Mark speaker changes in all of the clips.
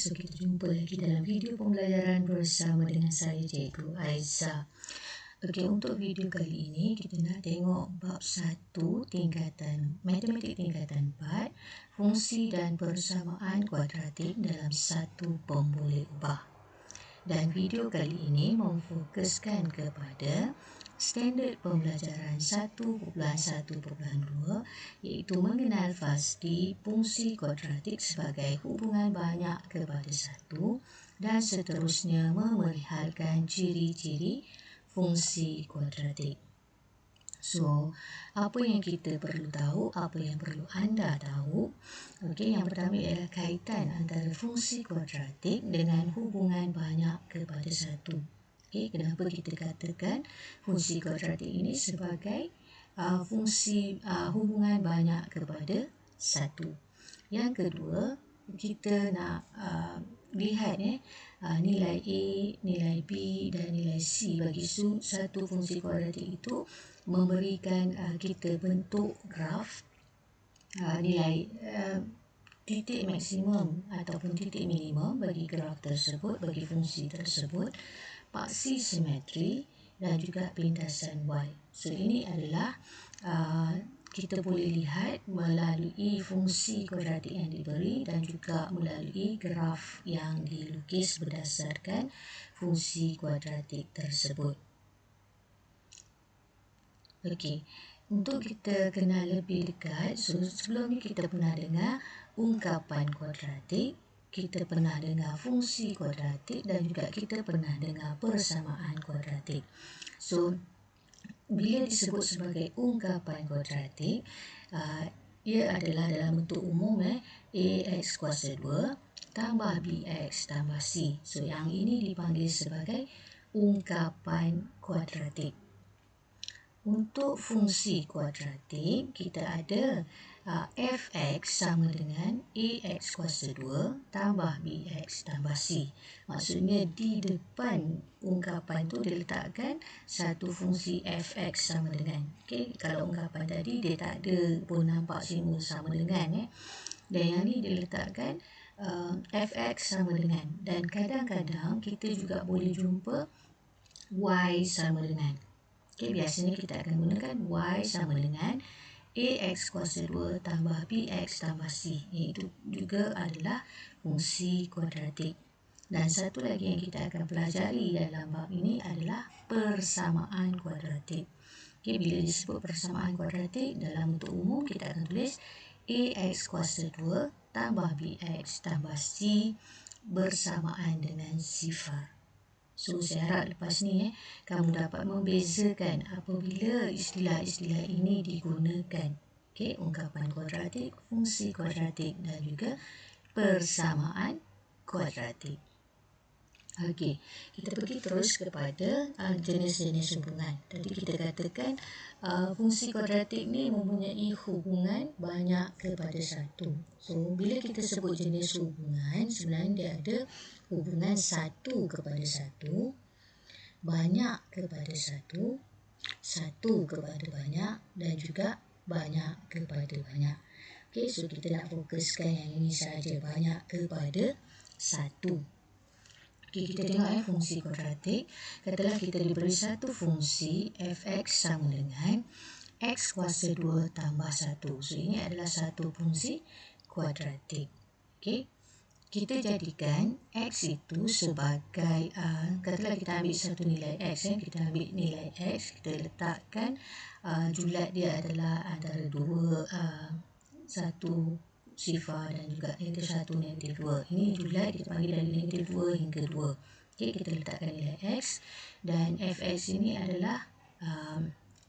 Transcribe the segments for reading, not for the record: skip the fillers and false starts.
Speaker 1: so kita jumpa lagi dalam video pembelajaran bersama dengan saya Cikgu Aiza. Okey, untuk video kali ini kita nak tengok bab 1 tingkatan matematik tingkatan 4, fungsi dan persamaan kuadratik dalam satu pemboleh ubah. Dan video kali ini memfokuskan kepada standard pembelajaran 1.1.2 iaitu mengenal pasti fungsi kuadratik sebagai hubungan banyak kepada satu dan seterusnya memeliharkan ciri-ciri fungsi kuadratik. So, apa yang kita perlu tahu, apa yang perlu anda tahu? Okey, yang pertama ialah kaitan antara fungsi kuadratik dengan hubungan banyak kepada satu. Okey, kenapa kita katakan fungsi kuadratik ini sebagai fungsi hubungan banyak kepada satu. Yang kedua, kita nak lihat nilai A, nilai B dan nilai C bagi satu fungsi kuadratik itu memberikan kita bentuk graf nilai titik maksimum ataupun titik minimum bagi graf tersebut, bagi fungsi tersebut, paksi simetri dan juga pintasan Y. So ini adalah kita boleh lihat melalui fungsi kuadratik yang diberi dan juga melalui graf yang dilukis berdasarkan fungsi kuadratik tersebut. Okey, untuk kita kenal lebih dekat, so sebelum ni kita pernah dengar ungkapan kuadratik, kita pernah dengar fungsi kuadratik dan juga kita pernah dengar persamaan kuadratik. So, bila disebut sebagai ungkapan kuadratik, ia adalah dalam bentuk umum AX kuasa 2 tambah BX tambah C. So, yang ini dipanggil sebagai ungkapan kuadratik. Untuk fungsi kuadratik, kita ada fx sama dengan ax kuasa 2 tambah bx tambah c. Maksudnya di depan ungkapan tu diletakkan satu fungsi fx sama dengan. Okay? Kalau ungkapan tadi dia tak ada pun nampak simbol sama dengan. Dan yang ni diletakkan fx sama dengan. Dan kadang-kadang kita juga boleh jumpa y sama dengan. Okay, biasanya kita akan gunakan y sama dengan ax kuasa 2 tambah bx tambah c. Iaitu juga adalah fungsi kuadratik. Dan satu lagi yang kita akan pelajari dalam bab ini adalah persamaan kuadratik. Okay, bila disebut persamaan kuadratik, dalam bentuk umum kita akan tulis ax kuasa 2 tambah bx tambah c bersamaan dengan sifar. So, saya harap lepas ni kamu dapat membezakan apabila istilah-istilah ini digunakan. Okay, ungkapan kuadratik, fungsi kuadratik dan juga persamaan kuadratik. Okey, kita pergi terus kepada jenis-jenis hubungan. Tadi kita katakan fungsi kuadratik ni mempunyai hubungan banyak kepada satu. So, bila kita sebut jenis hubungan, sebenarnya dia ada hubungan satu kepada satu, banyak kepada satu, satu kepada banyak dan juga banyak kepada banyak. Okey, so kita nak fokuskan yang ini saja, banyak kepada satu. Okay, kita tengok fungsi kuadratik. Katalah kita diberi satu fungsi fx sama dengan x kuasa 2 tambah 1. So, ini adalah satu fungsi kuadratik. Okay. Kita jadikan x itu sebagai, katalah kita ambil satu nilai x. Kita ambil nilai x, kita letakkan julat dia adalah antara satu sifar dan juga negatif 1, negatif 2. Ini julat kita panggil dari negatif 2 hingga 2. Okay, kita letakkan nilai x dan fx ini adalah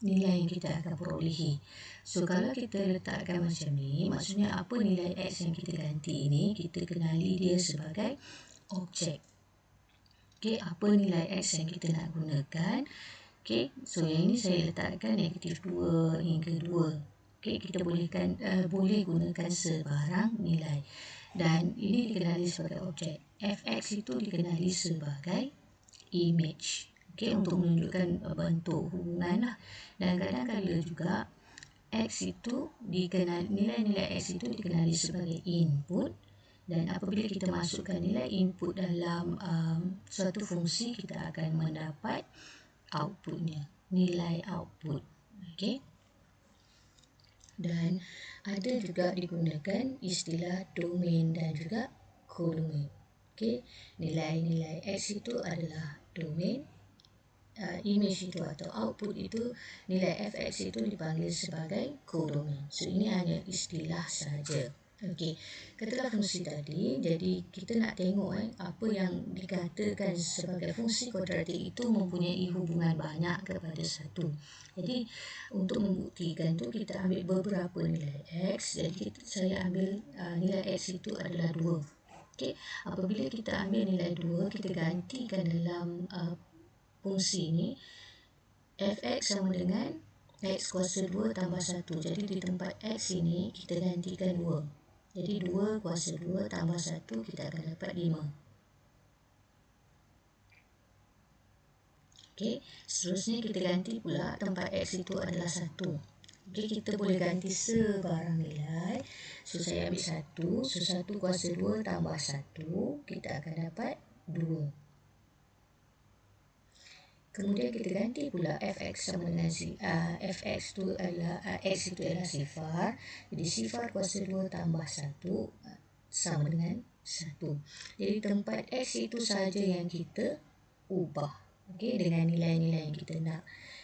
Speaker 1: nilai yang kita akan perolehi. So, kalau kita letakkan macam ni, maksudnya apa nilai x yang kita ganti ini, kita kenali dia sebagai objek. Okay, apa nilai x yang kita nak gunakan. Okay, so yang ini saya letakkan negatif 2 hingga 2. Okay, kita boleh gunakan sebarang nilai. Dan ini dikenali sebagai objek. Fx itu dikenali sebagai image. Okay, untuk menunjukkan bentuk hubungan lah. Dan kadang-kadang juga x itu dikenali, nilai-nilai x itu dikenali sebagai input Dan apabila kita masukkan nilai input dalam suatu fungsi, kita akan mendapat outputnya, nilai output. Okey. Dan ada juga digunakan istilah domain dan juga kodomain. Okey, nilai-nilai X itu adalah domain, image itu atau output itu, nilai fx itu dipanggil sebagai kodomain. So ini hanya istilah saja. Okey, katalah fungsi tadi, jadi kita nak tengok apa yang dikatakan sebagai fungsi kuadratik itu mempunyai hubungan banyak kepada satu. Jadi untuk membuktikan tu kita ambil beberapa nilai X. Jadi saya ambil nilai X itu adalah 2. Okey, apabila kita ambil nilai 2, kita gantikan dalam fungsi ini, fx sama dengan X kuasa 2 tambah 1. Jadi di tempat X ini kita gantikan 2. Jadi 2 kuasa 2 tambah 1, kita akan dapat 5. Okey, seterusnya kita ganti pula tempat X itu adalah 1. Okey, kita boleh ganti sebarang nilai. So saya ambil 1. So 1 kuasa 2 tambah 1, kita akan dapat 2. Kemudian kita ganti pula fx sama dengan fx itu adalah x itu adalah sifar. Jadi sifar kuasa 2 tambah 1 sama dengan 1. Jadi tempat x itu saja yang kita ubah. Okey, dengan nilai-nilai yang kita nak.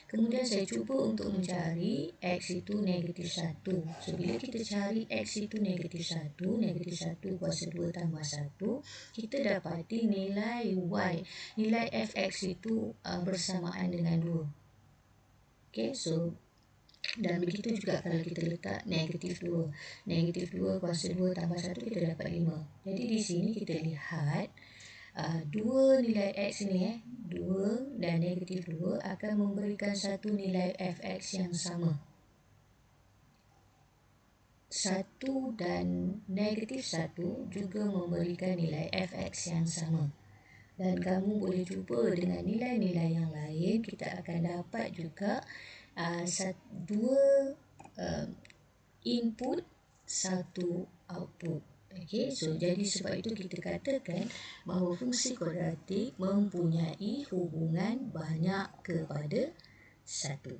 Speaker 1: Kemudian saya cuba untuk mencari X itu negatif 1. So, bila kita cari X itu negatif 1, negatif 1 kuasa 2 tambah 1, kita dapati nilai Y, nilai Fx itu bersamaan dengan 2. Okey, so dan begitu juga kalau kita letak negatif 2. Negatif 2 kuasa 2 tambah 1, kita dapat 5. Jadi di sini kita lihat dua nilai X ini 2 dan negatif 2 akan memberikan satu nilai Fx yang sama. 1 dan negatif 1 juga memberikan nilai Fx yang sama. Dan kamu boleh cuba dengan nilai-nilai yang lain, kita akan dapat juga dua input, satu output. Okey, so jadi sebab itu kita katakan bahawa fungsi kuadratik mempunyai hubungan banyak kepada satu.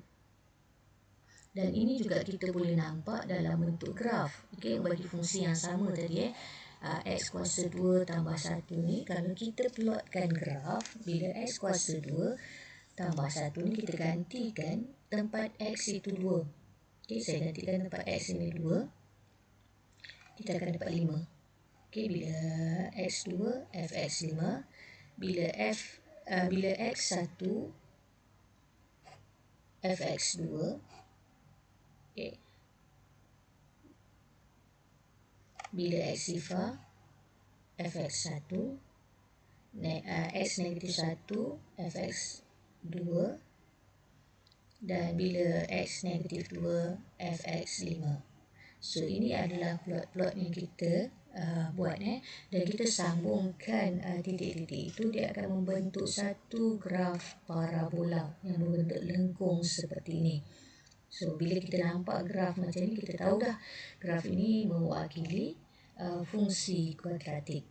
Speaker 1: Dan ini juga kita boleh nampak dalam bentuk graf. Okey, bagi fungsi yang sama tadi x kuasa 2 tambah 1 ni, kalau kita plotkan graf, bila x kuasa 2 tambah 1 ni kita gantikan tempat x itu 2. Okey, saya gantikan tempat x ini 2. Kita akan dapat 5. Okey, bila x2 fx 5, bila x1 fx 2. Okey. Bila x sifar fx 1, x negatif 1 fx 2, dan bila x negatif 2 fx 5. So ini adalah plot-plot yang kita buat dan kita sambungkan titik-titik itu, dia akan membentuk satu graf parabola yang berbentuk lengkung seperti ini. So bila kita nampak graf macam ni, kita tahu dah graf ini mewakili fungsi kuadratik.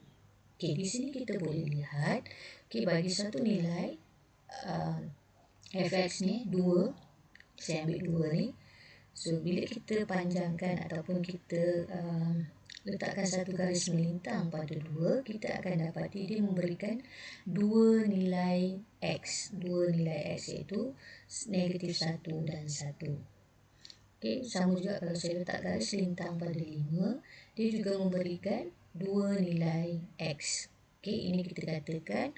Speaker 1: Okey, di sini kita boleh lihat, okey, bagi satu nilai fx ni 2, saya ambil 2 ni. So, bila kita panjangkan ataupun kita letakkan satu garis melintang pada 2, kita akan dapati dia memberikan dua nilai X. Dua nilai X iaitu negatif 1 dan 1. Okay, sama juga kalau saya letak garis lintang pada 5, dia juga memberikan dua nilai X. Okay, ini kita katakan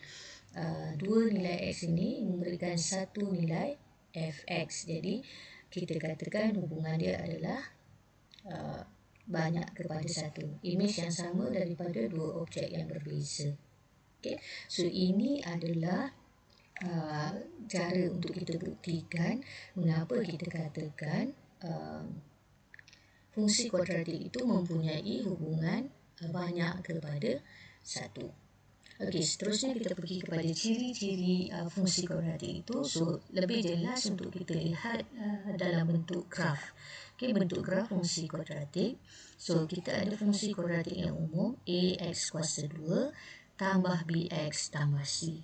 Speaker 1: dua nilai X ini memberikan satu nilai Fx. Jadi, kita katakan hubungan dia adalah banyak kepada satu. Image yang sama daripada dua objek yang berbeza. Okay. So, ini adalah cara untuk kita buktikan mengapa kita katakan fungsi kuadratik itu mempunyai hubungan banyak kepada satu. Okey, seterusnya kita pergi kepada ciri-ciri fungsi kuadratik itu. So, lebih jelas untuk kita lihat dalam bentuk graf. Okey, bentuk graf fungsi kuadratik. So, kita ada fungsi kuadratik yang umum, ax kuasa 2 tambah bx tambah c.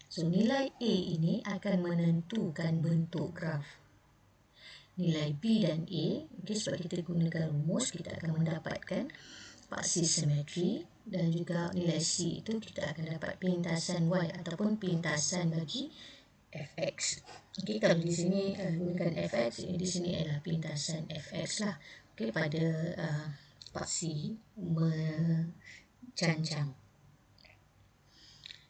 Speaker 1: So, nilai a ini akan menentukan bentuk graf. Nilai b dan a, okay, sebab kita gunakan rumus, kita akan mendapatkan paksi simetri, dan juga nilai c itu kita akan dapat pintasan y ataupun pintasan bagi fx. Okey, kalau di sini gunakan fx, di sini adalah pintasan fx lah. Okey, pada paksi mencancang.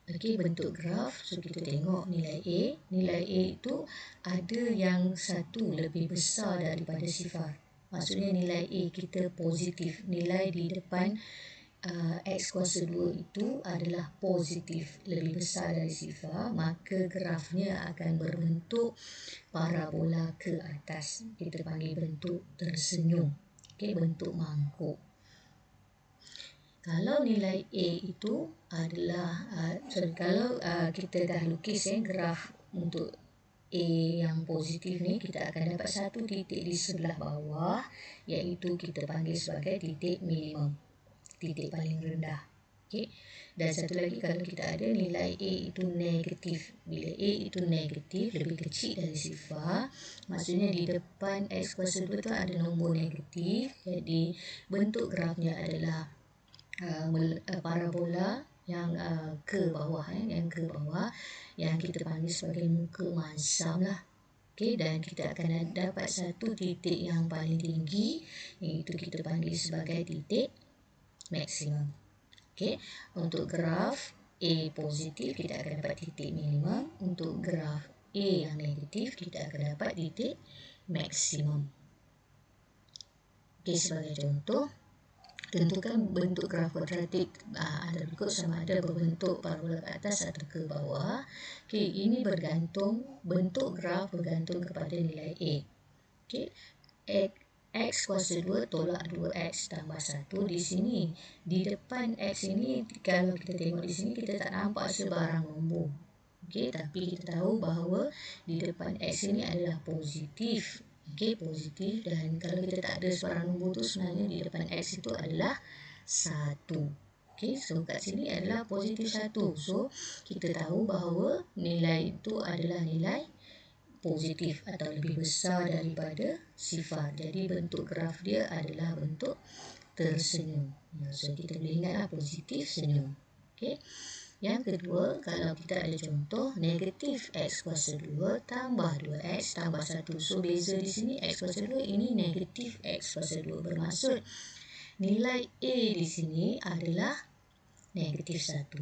Speaker 1: Okey, bentuk graf. So, kita tengok nilai A. Nilai A itu ada yang satu lebih besar daripada sifar. Maksudnya nilai A kita positif. Nilai di depan x kuasa 2 itu adalah positif, lebih besar dari sifar, maka grafnya akan berbentuk parabola ke atas. Kita panggil bentuk tersenyum. Okey, bentuk mangkuk. Kalau nilai A itu adalah, kalau kita dah lukis graf untuk A yang positif ni, kita akan dapat satu titik di sebelah bawah, iaitu kita panggil sebagai titik minimum, titik paling rendah. Okay. Dan satu lagi, kalau kita ada nilai A itu negatif. Bila A itu negatif, lebih kecil dari sifar, maksudnya di depan x kuasa 2 tu ada nombor negatif. Jadi bentuk grafnya adalah parabola yang ke bawah, yang kita panggil sebagai muka masam lah. Okay, dan kita akan dapat satu titik yang paling tinggi, iaitu kita panggil sebagai titik maksimum. Okay, untuk graf A positif kita akan dapat titik minimum. Untuk graf A yang negatif kita akan dapat titik maksimum. Okay, sebagai contoh, tentukan bentuk graf kuadratik ada berikut, sama ada berbentuk parabola ke atas atau ke bawah. Okey, ini bergantung, bentuk graf bergantung kepada nilai A. Okey, x kuasa 2 tolak 2x tambah 1 di sini. Di depan x ini, kalau kita tengok di sini, kita tak nampak sebarang nombor. Okey, tapi kita tahu bahawa di depan x ini adalah positif. Okey, positif, dan kalau kita tak ada sebarang nombor tu, sebenarnya di depan x itu adalah 1. Okey, so kat sini adalah positif 1. So, kita tahu bahawa nilai itu adalah nilai positif atau lebih besar daripada sifar. Jadi bentuk graf dia adalah bentuk tersenyum. So, kita boleh ingatlah positif senyum. Okey. Yang kedua, kalau kita ada contoh negatif x kuasa 2 tambah 2x tambah 1. So, beza di sini x kuasa 2, ini negatif x kuasa 2. Bermaksud nilai A di sini adalah negatif 1.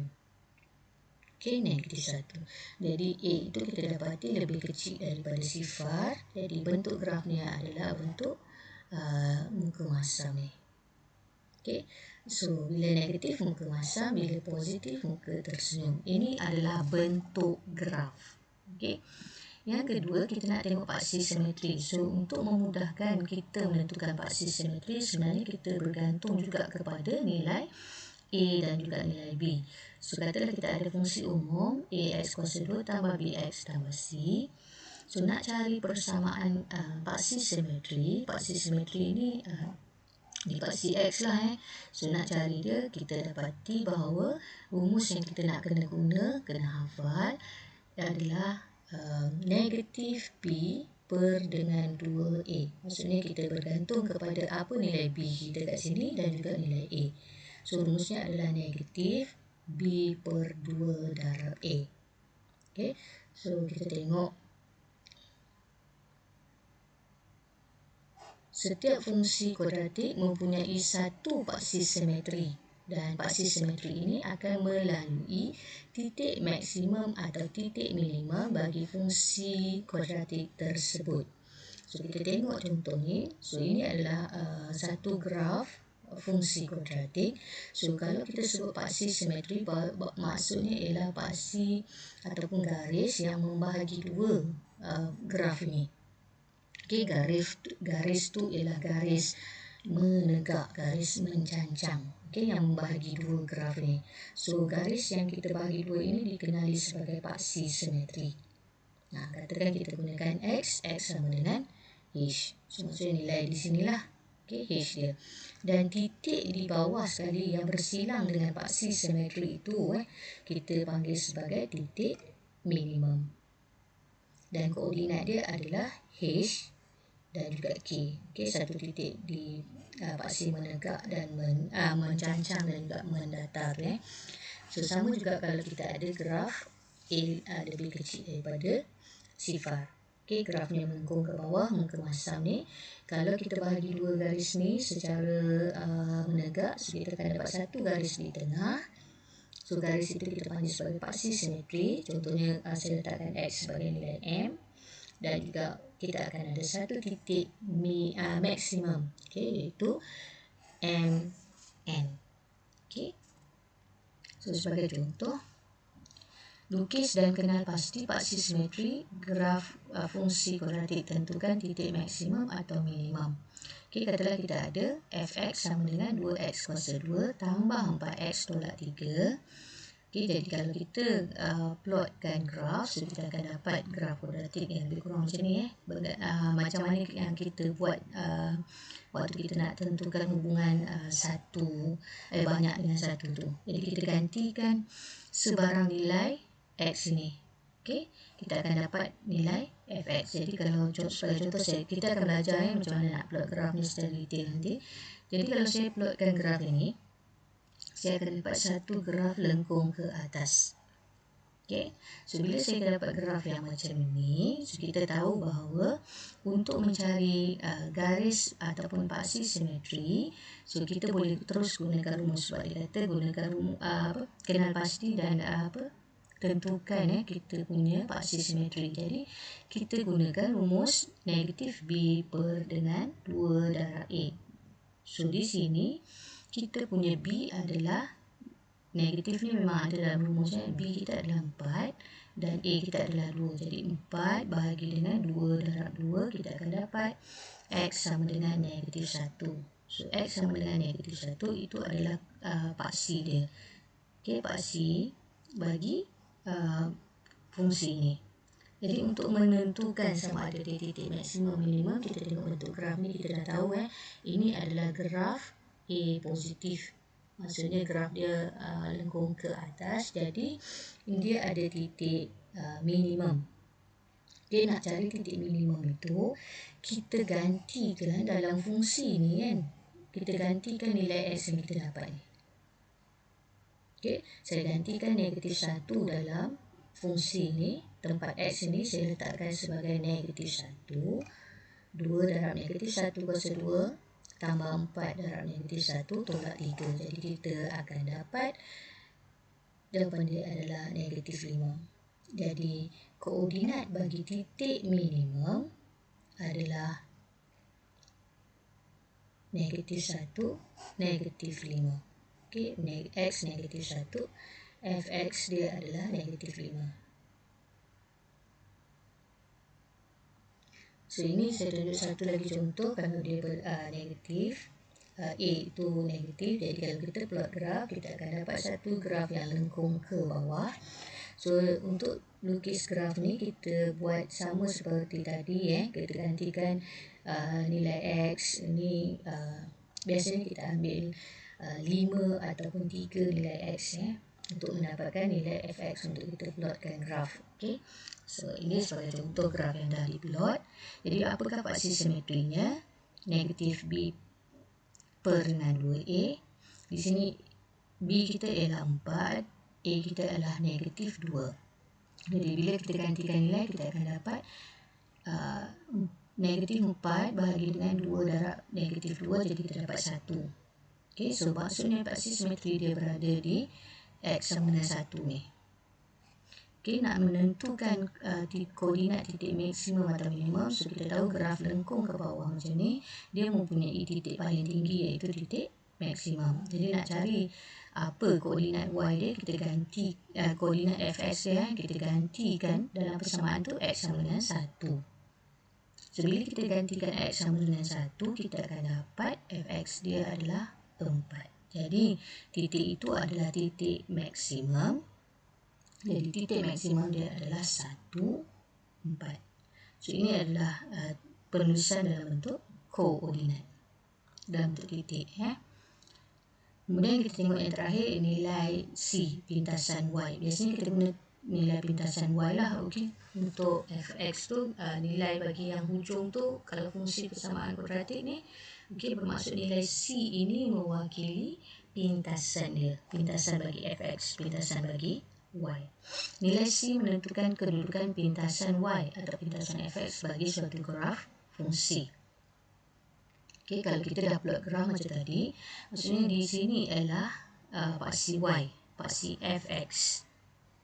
Speaker 1: Okey, negatif 1. Jadi A itu kita dapati lebih kecil daripada sifar. Jadi bentuk grafnya adalah bentuk muka masam ni. Okey. So, bila negatif muka masam, bila positif muka tersenyum. Ini adalah bentuk graf. Okey. Yang kedua, kita nak tengok paksi simetri. So, untuk memudahkan kita menentukan paksi simetri, sebenarnya kita bergantung juga kepada nilai A dan juga nilai B. So, katalah kita ada fungsi umum ax kuasa 2 tambah bx tambah c. So, nak cari persamaan paksi simetri. Paksi simetri ini di paksi x lah. So, nak cari dia, kita dapati bahawa rumus yang kita nak kena hafal adalah negatif b per dengan 2a. Maksudnya kita bergantung kepada apa nilai b kita kat sini dan juga nilai a. So, rumusnya adalah negatif b per 2 darab a. Okay. So, kita tengok setiap fungsi kuadratik mempunyai satu paksi simetri, dan paksi simetri ini akan melalui titik maksimum atau titik minimum bagi fungsi kuadratik tersebut. So, kita tengok contoh ni. So, ini adalah satu graf fungsi kuadratik. So, kalau kita sebut paksi simetri, maksudnya ialah paksi ataupun garis yang membahagi dua graf ini. Okey, garis tu ialah garis menegak, garis mencancang. Okey, yang membahagi dua graf ni. So, garis yang kita bahagi dua ini dikenali sebagai paksi simetri. Nah, katakan kita gunakan x sama dengan H. So maksudnya nilai di sinilah. Okey, H dia. Dan titik di bawah sekali yang bersilang dengan paksi simetri itu kita panggil sebagai titik minimum. Dan koordinat dia adalah H dan juga K. Okey, satu titik di paksi menegak dan mencancang dan juga mendatar. So sama juga kalau kita ada graf A lebih kecil daripada sifar. Okey, grafnya melengkung ke bawah, muka masam ni. Kalau kita bahagi dua garis ni secara menegak, so kita akan dapat satu garis di tengah. So garis itu kita panggil sebagai paksi simetri. Contohnya saya letakkan X sebagai nilai M. Dan juga kita akan ada satu titik maksimum, iaitu MN. So sebagai contoh, lukis dan kenal pasti paksi simetri graf fungsi kuadratik, tentukan titik maksimum atau minimum. Katakanlah kita ada fx sama dengan 2x kuasa 2 tambah 4x tolak 3. Jadi kalau kita plotkan graf, so kita akan dapat graf kuadratik yang lebih kurang macam ni. Macam mana yang kita buat waktu kita nak tentukan hubungan banyak dengan satu tu. Jadi kita gantikan sebarang nilai x ini. Kita akan dapat nilai fx. Jadi kalau sebagai contoh, kita akan belajar macam mana nak plot graf ni secara detail nanti. Jadi kalau saya plotkan graf ini, saya akan dapat satu graf lengkung ke atas. So bila saya dapat graf yang macam ini, so kita tahu bahawa untuk mencari garis ataupun paksi simetri, so kita boleh terus gunakan rumus. Sebab dia kata gunakan kenal pasti dan tentukan kita punya paksi simetri. Jadi kita gunakan rumus negatif B per dengan 2 darab A. So di sini kita punya B adalah negatif ni memang ada dalam rumusnya. B kita adalah 4 dan A kita adalah 2. Jadi 4 bahagi dengan 2 darab 2, kita akan dapat X sama dengan negatif 1. So X sama dengan negatif 1 itu adalah paksi dia. Paksi bagi fungsi ini. Jadi untuk menentukan sama ada titik maksimum minimum, kita tengok bentuk graf ni, kita dah tahu ini adalah graf A positif. Maksudnya graf dia lengkung ke atas, jadi dia ada titik minimum. Nak cari titik minimum itu, kita gantikan dalam fungsi ni kita gantikan nilai X yang kita dapat ni. Saya gantikan negatif 1 dalam fungsi ni. Tempat X ini saya letakkan sebagai negatif 1. 2 darab negatif 1 kuasa 2 tambah 4 darab negatif 1 tolak 3. Jadi kita akan dapat jawapan dia adalah negatif 5. Jadi koordinat bagi titik minimum adalah negatif 1, negatif 5. X negatif 1, fx dia adalah negatif 5. So ini saya tunjuk satu lagi contoh kalau dia negatif, A itu negatif. Jadi kalau kita plot graf, kita akan dapat satu graf yang lengkung ke bawah. So untuk lukis graf ni kita buat sama seperti tadi kita gantikan nilai X ini, biasanya kita ambil 5 ataupun 3 nilai X untuk mendapatkan nilai fx untuk kita plotkan graf. So ini sebagai contoh graf yang dah diplot. Jadi apakah paksi simetrinya? Negatif B per dengan 2A. Di sini B kita ialah 4, A kita adalah negatif 2. Jadi bila kita gantikan nilai, kita akan dapat negatif 4 bahagi dengan 2 darab negatif 2, jadi kita dapat 1. So maksudnya paksi simetri dia berada di X sama dengan 1 ni. Nak menentukan koordinat titik maksimum atau minimum, so kita tahu graf lengkung ke bawah macam ni, dia mempunyai titik paling tinggi iaitu titik maksimum. Jadi nak cari apa koordinat Y dia, kita ganti koordinat fx dia, kita gantikan dalam persamaan tu X sama dengan 1. So bila kita gantikan X sama dengan 1, kita akan dapat fx dia adalah 4. Jadi titik itu adalah titik maksimum. Jadi titik maksimum dia adalah 1, 4. So ini adalah penulisan dalam bentuk koordinat, dalam bentuk titik. Kemudian kita tengok yang terakhir, nilai C, pintasan Y. Biasanya kita guna nilai pintasan Y lah. Okey, untuk fx tu nilai bagi yang hujung tu, kalau fungsi persamaan kuadratik ni, okey, bermaksud nilai C ini mewakili pintasan dia, pintasan bagi fx, pintasan bagi y. Nilai C menentukan kedudukan pintasan y atau pintasan fx bagi suatu graf fungsi. Okey, kalau kita dah plot graf macam tadi, maksudnya di sini ialah paksi y, paksi fx.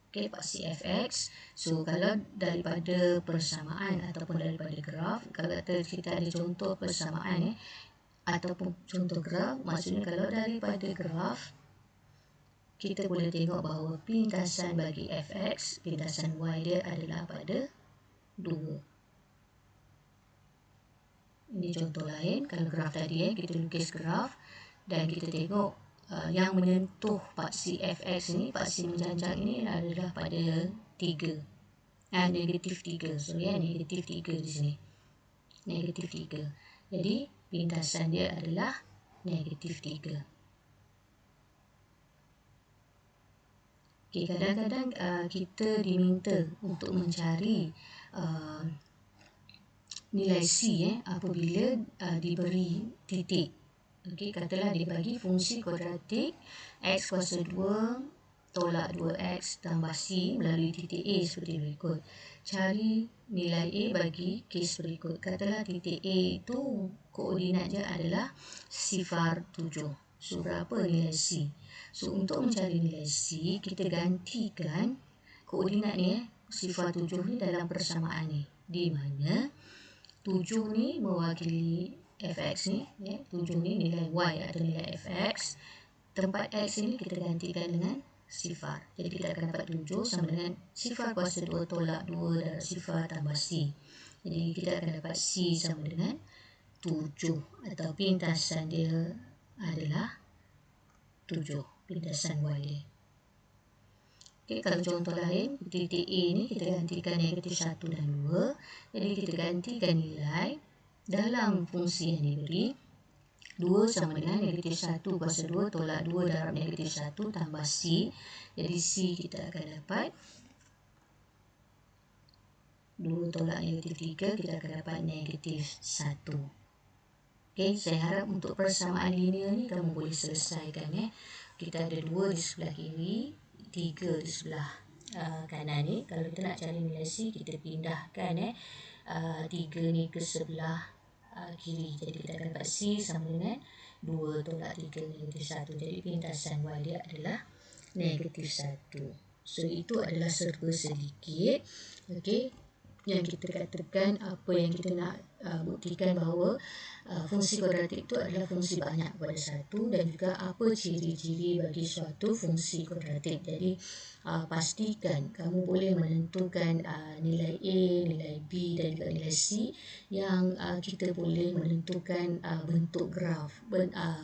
Speaker 1: Okey, paksi fx. So, kalau daripada persamaan ataupun daripada graf, kalau kita ada contoh persamaan ataupun contoh graf, maksudnya kalau daripada graf, kita boleh tengok bahawa pintasan bagi fx, pintasan y dia adalah pada 2. Ini contoh lain. Kalau graf tadi kita lukis graf dan kita tengok yang menyentuh paksi fx ni, paksi menjanjang ini adalah pada 3. Negatif 3. Sorry, negatif 3 di sini. Negatif 3. Jadi pintasan dia adalah negatif 3. Okay, kadang-kadang kita diminta untuk mencari nilai C apabila diberi titik. Okey, katalah dibagi fungsi kuadratik x kuasa 2 tolak 2x tambah C melalui titik A seperti berikut. Cari nilai A bagi kes berikut. Katalah titik A itu koordinatnya adalah sifar 7. So, berapa nilai C? So, untuk mencari nilai C, kita gantikan koordinat ni, sifar 7 ni dalam persamaan ni. Di mana 7 ni mewakili fx ni, 7 ni nilai y atau nilai fx. Tempat x ini kita gantikan dengan sifar. Jadi kita akan dapat 7 sama dengan sifar kuasa 2 tolak 2 darab sifar tambah c. Jadi kita akan dapat c sama dengan 7 atau pintasan dia adalah 7, pintasan y dia. Okay, kalau contoh lain, titik A ni kita gantikan negatif 1 dan 2. Jadi kita gantikan nilai dalam fungsi yang diberi. 2 sama dengan negatif 1 kuasa 2 tolak 2 darab negatif 1 tambah C. Jadi C kita akan dapat 2 tolak negatif 3, kita akan dapat negatif 1. Okay, saya harap untuk persamaan linear ni kamu boleh selesaikan. Kita ada 2 di sebelah kiri, 3 di sebelah kanan ni. Kalau kita nak cari nilai C, kita pindahkan 3 ni ke sebelah kiri. Jadi kita akan dapat C sama dengan 2 tolak 3 negatif 1. Jadi pintasan y dia adalah negatif 1. So, itu adalah serba sedikit. Okey, yang kita katakan apa yang kita nak buktikan bahawa fungsi kuadratik itu adalah fungsi banyak kepada satu, dan juga apa ciri-ciri bagi suatu fungsi kuadratik. Jadi pastikan kamu boleh menentukan nilai A, nilai B dan juga nilai C, yang kita boleh menentukan bentuk graf,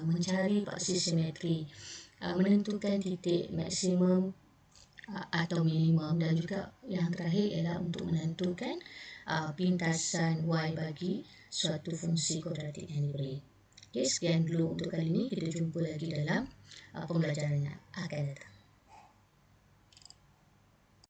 Speaker 1: mencari paksi simetri, menentukan titik maksimum atau minimum, dan juga yang terakhir ialah untuk menentukan pintasan y bagi suatu fungsi kuadratik yang diberi. Okey, sekian dulu untuk kali ini. Kita jumpa lagi dalam pembelajaran yang akan datang.